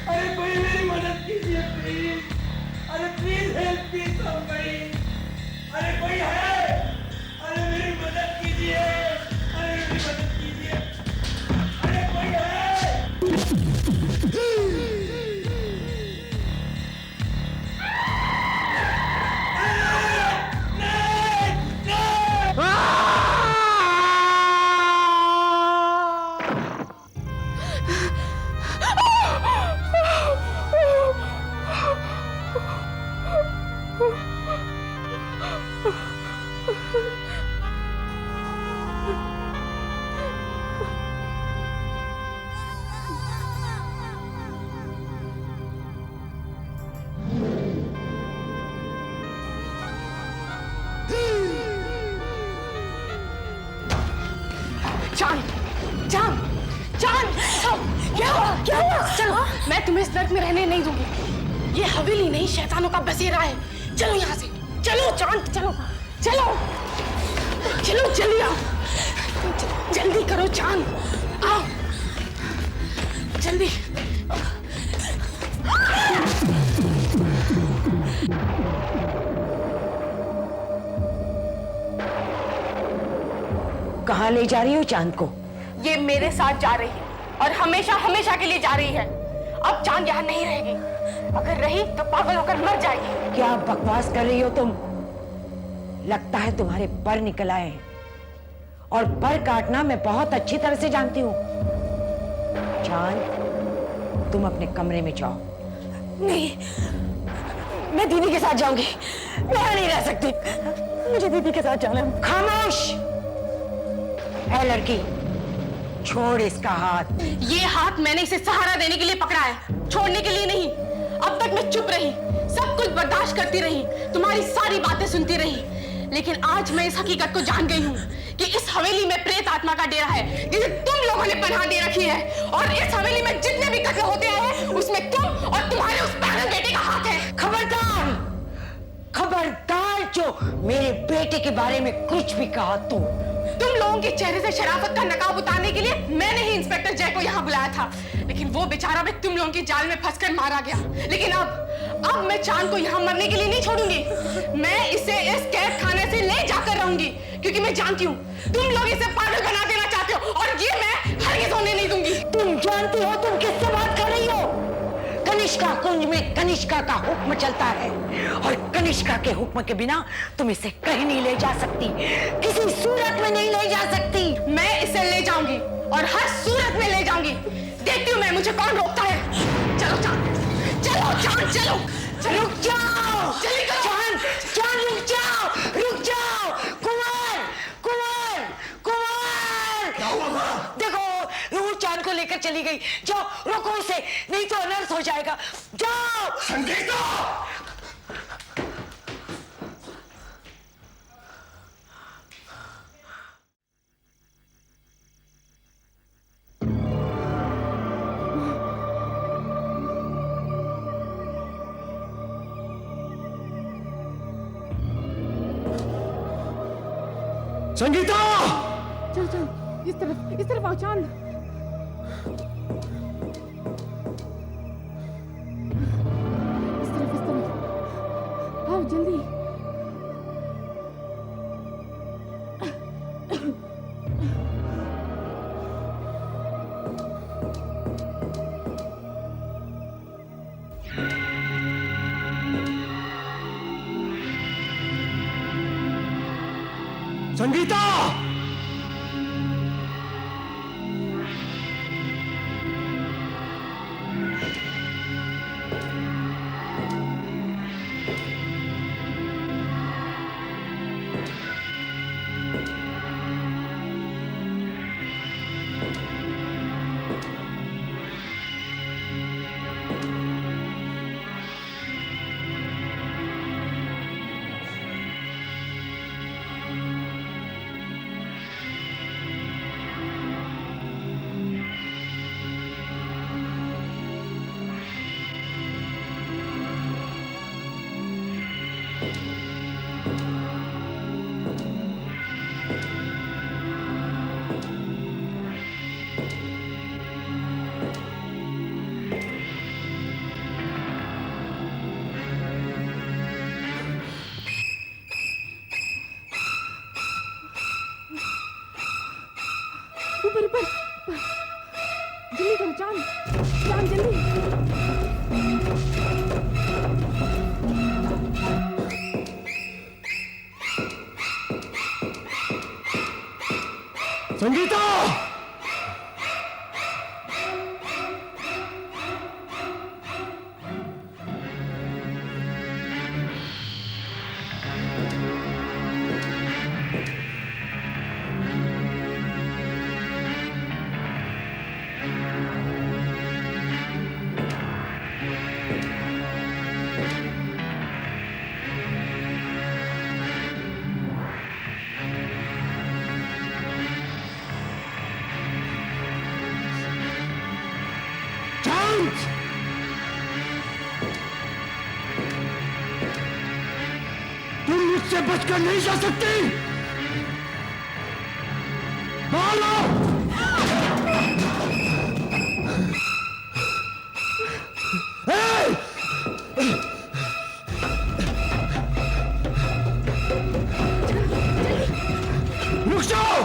अरे कोई मेरी मदद कीजिए प्लीज। अरे प्लीज हेल्प मी समबडी। अरे कोई है? अरे मेरी मदद कीजिए। अरे मेरी मदद कीजिए। अरे कोई है? मैं तुम्हें इस नर्क में रहने नहीं दूंगी। ये हवेली नहीं शैतानों का बसेरा है। चलो यहाँ से, चलो चांद, चलो चलो चलो, जल्दी आओ, जल्दी करो चांद, आओ जल्दी। कहाँ ले जा रही हो चांद को? ये मेरे साथ जा रही है और हमेशा हमेशा के लिए जा रही है। अब चांद यहाँ नहीं रहेगी। अगर रही तो पागल होकर मर जाएगी। क्या बकवास कर रही हो तुम? लगता है तुम्हारे पर निकल आए हैं, और पर काटना मैं बहुत अच्छी तरह से जानती हूँ। चांद, तुम अपने कमरे में जाओ। नहीं, मैं दीदी के साथ जाऊंगी। मैं यहाँ नहीं रह सकती, मुझे दीदी के साथ जाना है। खामोश! ऐ लड़की, छोड़ इसका हाथ। ये हाथ मैंने इसे सहारा देने के लिए पकड़ा है, छोड़ने के लिए नहीं। अब तक मैं चुप रही, सब कुछ बर्दाश्त करती रही, तुम्हारी सारी बातें सुनती रही, लेकिन आज मैं इस हकीकत को जान गई हूँ कि इस हवेली में प्रेत आत्मा का डेरा है, जिसे तुम लोगों ने पनाह दे रखी है। और इस हवेली में जितने भी कत्ल होते हैं, उसमें तुम और तुम्हारे उस पागल बेटे का हाथ है। खबरदार! खबरदार जो मेरे बेटे के बारे में कुछ भी कहा तुम लोगों के चेहरे से शराफत का नकाब उतारने के लिए मैंने ही इंस्पेक्टर जय को यहाँ बुलाया था, लेकिन वो बेचारा भी तुम लोगों की जाल में फंसकर मारा गया। लेकिन अब मैं चांद को यहाँ मरने के लिए नहीं छोड़ूंगी। मैं इसे इस कैद खाने से ले जाकर रहूंगी, क्योंकि मैं जानती हूँ तुम लोग इसे पागल बना देना चाहते हो, और ये मैं हरगिज़ होने नहीं दूंगी। तुम जानती हो तुम किससे बात कर रही हो? कनिष्का कुंज में कनिष्का का हुक्म चलता है, और कनिष्का के हुक्म के बिना तुम इसे कहीं नहीं ले जा सकती, किसी सूरत में नहीं ले जा सकती। मैं इसे ले जाऊंगी और हर सूरत में ले जाऊंगी। देखती हूँ मैं, मुझे कौन रोकता है। चलो चांद, चलो चांद, चलो। रुक जाओ चांद, चांद, रुक जाओ, रुक जाओ। कुंवर, कुंवर, कुंवर! क्या हुआ माँ? देखो, वो चांद को लेकर चली गई। जाओ, रोको उसे, नहीं तो अनर्थ हो जाएगा। जाओ। संगीता! संगीता! चल चल, इस तरफ आओ चांद। इस तरफ आओ जल्दी। संगीता! ऊपर ऊपर, जल्दी करो चांद, चांद जल्दी। संगीता! तुम मुझसे बचकर नहीं जा सकती। भागो! रुक जाओ!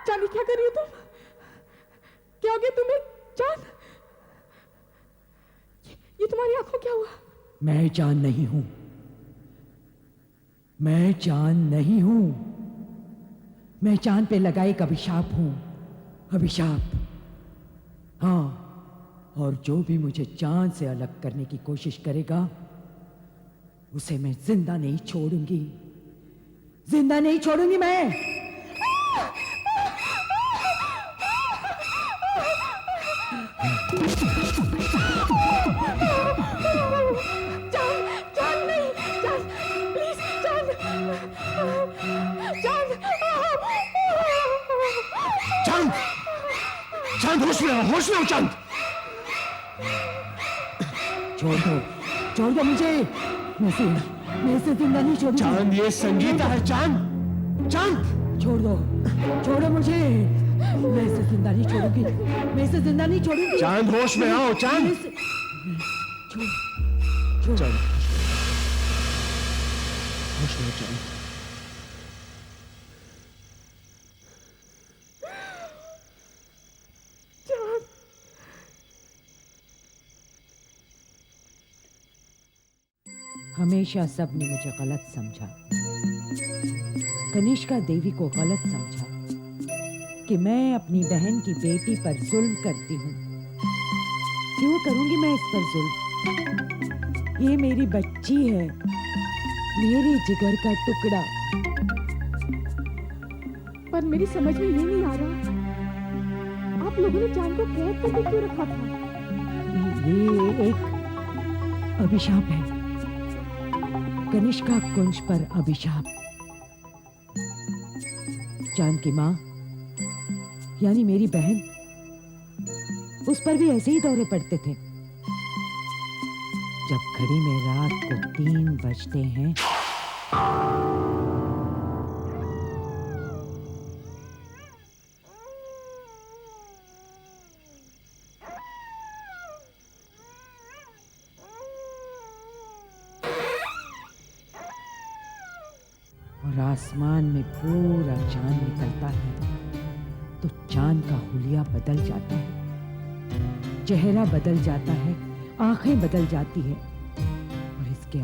चांदी, क्या कर रही हो तुम? क्या हो गया तुम्हें चांद? ये तुम्हारी आंखों क्या हुआ? मैं चांद नहीं हूं, मैं चांद नहीं हूं, मैं चांद पे लगा एक अभिशाप हूं, अभिशाप। हाँ, और जो भी मुझे चांद से अलग करने की कोशिश करेगा उसे मैं जिंदा नहीं छोड़ूंगी, जिंदा नहीं छोड़ूंगी मैं। चांद, चांद नहीं, चांद, प्लीज चांद। चांद होश में आओ चांद। छोड़ दो मुझे। मैं इसे जिंदा नहीं छोड़ूंगी। चांद ये संगीता है चांद। छोड़ो मुझे। मैं इसे जिंदा नहीं छोड़ूंगी। चांद होश में आओ चांद। छोड़। होश में चांद। हमेशा सबने मुझे गलत समझा, कनिष्का देवी को गलत समझा कि मैं अपनी बहन की बेटी पर जुल्म करती हूँ। क्यों करूंगी मैं इस पर जुल्म? ये मेरी बच्ची है, मेरे जिगर का टुकड़ा। पर मेरी समझ में ये नहीं आ रहा, आप लोगों ने चांद को कैद करके क्यों रखा था? ये एक अभिशाप है, कनिष्का कुंज पर अभिशाप। चांद की माँ यानी मेरी बहन, उस पर भी ऐसे ही दौरे पड़ते थे। जब घड़ी में रात को 3 बजते हैं और आसमान में पूरा चांद निकलता है तो चांद का हुलिया बदल जाता है, चेहरा बदल जाता है, आंखें बदल जाती है और इसके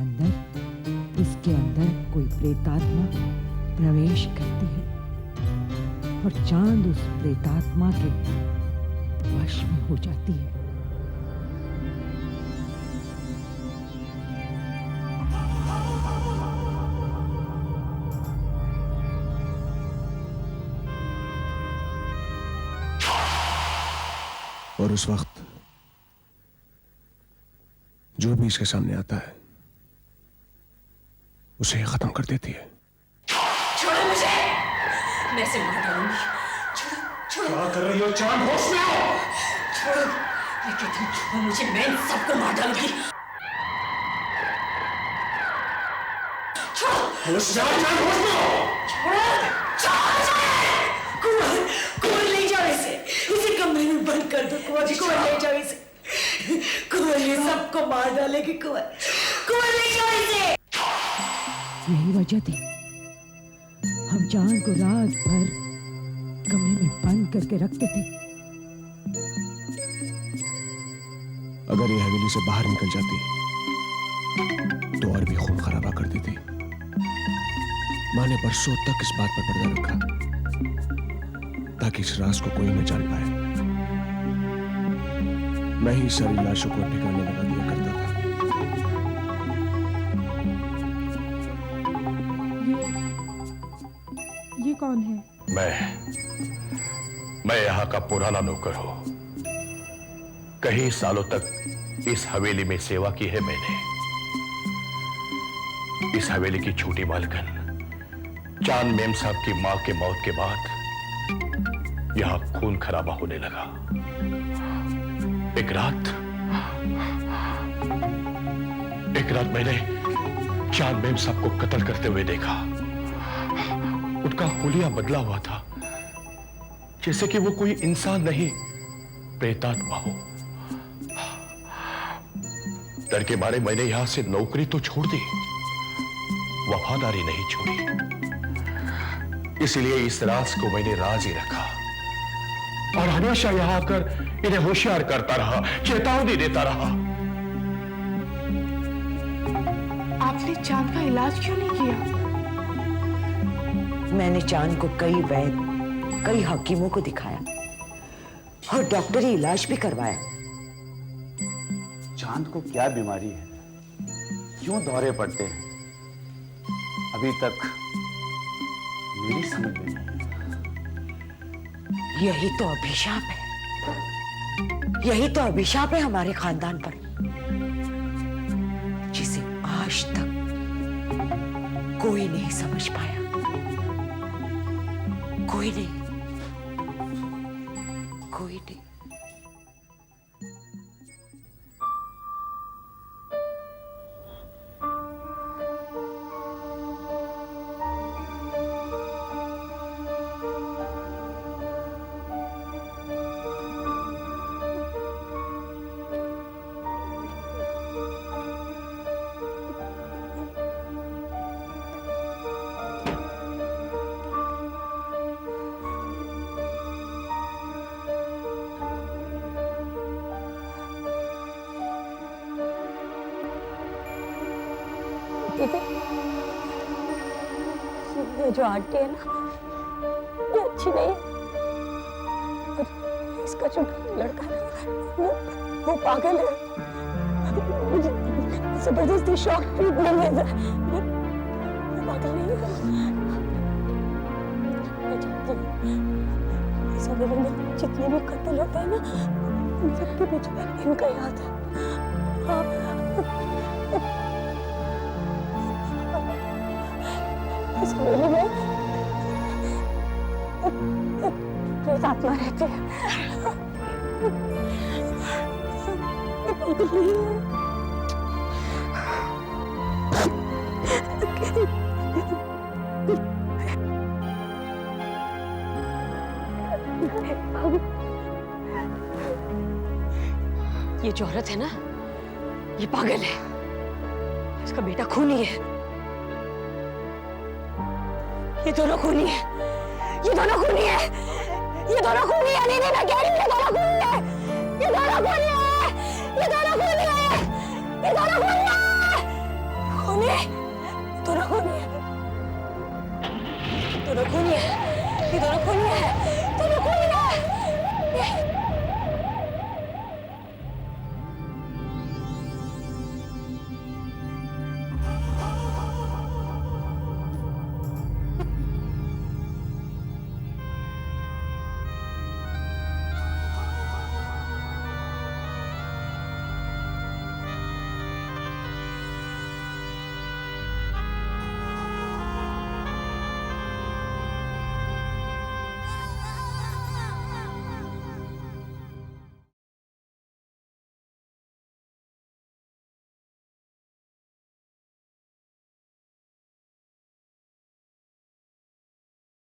अंदर कोई प्रेतात्मा प्रवेश करती है और चांद उस प्रेतात्मा के वश में हो जाती है। और उस वक्त जो भी इसके सामने आता है उसे खत्म कर देती है। छोड़ो मुझे, मैं इसे मार डालूंगी। छोड़ो। क्या कर रही हो चांद? होश में आओ। छोड़ो, मैं कहती हूँ छोड़ो मुझे, मैं इन सबको मार डालूंगी। छोड़ो। होश में आओ चांद, होश में आओ। कुंवर ले जाओ इसे कमरे में बंद कर दो। कुंवर ले जाओ इसे। कुंवर ये सबको मार डालेगी। कुंवर ले जाओ इसे। यही वजह थी हम चांद को रात भर कमरे में बंद करके रखते थे। अगर ये हवेली से बाहर निकल जाती तो और भी खून खराबा कर देती। माँ ने बरसों तक इस बात पर पर्दा रखा ताकि इस राज को कोई न जान पाए। मैं ही सारी लाशों को ठिकाने लगा दिया करता था। ये कौन है? मैं यहाँ का पुराना नौकर हूं। कई सालों तक इस हवेली में सेवा की है मैंने। इस हवेली की छोटी मालकिन चांद मेम साहब की मां के मौत के बाद यहां खून खराबा होने लगा। एक रात मैंने चांद मेम साहब को कत्ल करते हुए देखा। उनका हुलिया बदला हुआ था, जैसे कि वो कोई इंसान नहीं, प्रेतात्मा हो। डर के मारे मैंने यहां से नौकरी तो छोड़ दी, वफादारी नहीं छोड़ी। इसलिए इस राज को मैंने राज ही रखा और हमेशा यहां आकर इन्हें होशियार करता रहा, चेतावनी देता रहा। आपने चांद का इलाज क्यों नहीं किया? मैंने चांद को कई वैद्य, कई हकीमों को दिखाया और डॉक्टरी इलाज भी करवाया। चांद को क्या बीमारी है, क्यों दौरे पड़ते हैं, अभी तक मेरी समझ में नहीं। यही तो अभिशाप है, यही तो अभिशाप है हमारे खानदान पर, जिसे आज तक कोई नहीं समझ पाया। कोई नहीं। दीदी, ये जो आंटी है ना, ये अच्छी नहीं है। और इसका जो लड़का है ना, वो पागल है। मुझे जबरदस्ती शॉक ट्रीटमेंट है। वो पागल नहीं है। मैं जानती हूँ इस अगले में जितने भी कत्ल होते हैं ना, उन सबके पीछे इनका ही हाथ है। हाँ, इस हवेली में एक प्रेत आत्मा रहती है। पागल नहीं है। ये जो औरत है ना, ये पागल है। इसका बेटा खूनी है। ये दोनों खूनी है। ये दोनों खूनी है। ये दोनों खूनी है। नहीं, मैं कह रही हूँ, ये दोनों खूनी है। ये दोनों खूनी है। ये दोनों खूनी है। ये दोनों खूनी है। खूनी, दोनों खूनी है। दोनों खूनी है। ये दोनों खूनी है।